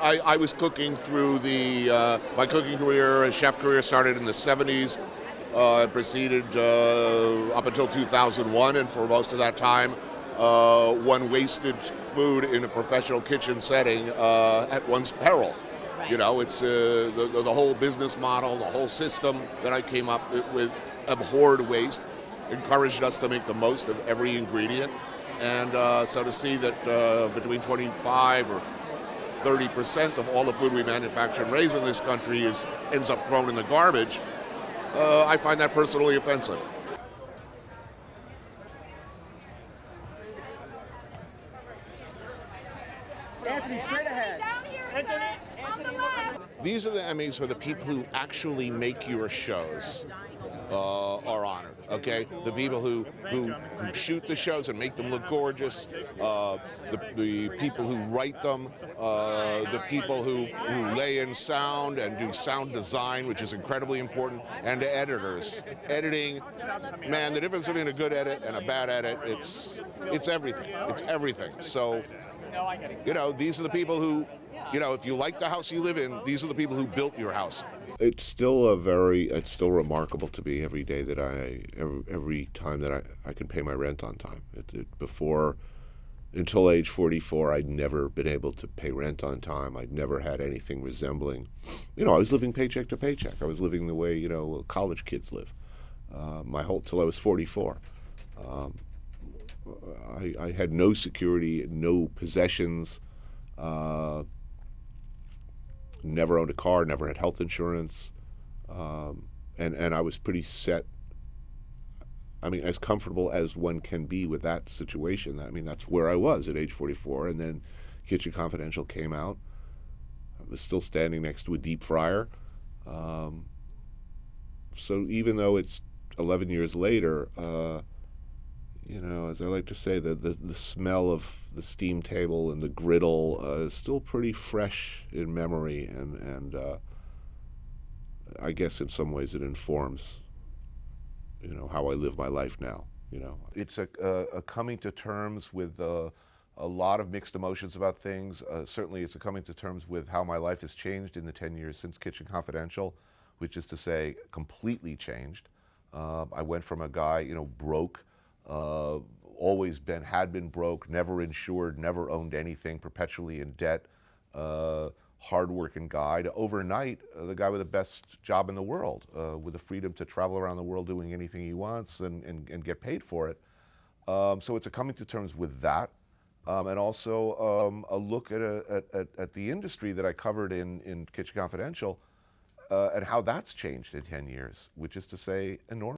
I was cooking through my cooking career, chef career started in the 70s, and proceeded up until 2001, and for most of that time, one wasted food in a professional kitchen setting at one's peril. You know, it's the whole business model, the whole system that I came up with abhorred waste, encouraged us to make the most of every ingredient. And so to see that between 25 or 30% of all the food we manufacture and raise in this country ends up thrown in the garbage, I find that personally offensive. Anthony, straight ahead. These are the Emmys for the people who actually make your shows. Are honored. Okay, the people who shoot the shows and make them look gorgeous, the people who write them, the people who lay in sound and do sound design, which is incredibly important, and the editors. Editing, man, the difference between a good edit and a bad edit, it's everything. It's everything. So, you know, these are the people who, you know, if you like the house you live in, these are the people who built your house. It's still remarkable to me every day that every time that I can pay my rent on time. Until age 44, I'd never been able to pay rent on time. I'd never had anything resembling, I was living paycheck to paycheck. I was living the way, college kids live. Till I was 44. I had no security, no possessions, never owned a car, never had health insurance, and I was pretty set. I mean, as comfortable as one can be with that situation. I mean, that's where I was at age 44, and then Kitchen Confidential came out. I was still standing next to a deep fryer. So even though it's 11 years later, as I like to say, the smell of the steam table and the griddle is still pretty fresh in memory, and I guess in some ways it informs, how I live my life now. It's a coming to terms with a lot of mixed emotions about things. Certainly, it's a coming to terms with how my life has changed in the 10 years since Kitchen Confidential, which is to say, completely changed. I went from a guy, broke. Had been broke, never insured, never owned anything, perpetually in debt, hard-working guy, to overnight the guy with the best job in the world, with the freedom to travel around the world doing anything he wants and get paid for it. So it's a coming to terms with that, and also a look at the industry that I covered in Kitchen Confidential, and how that's changed in 10 years, which is to say, enormous.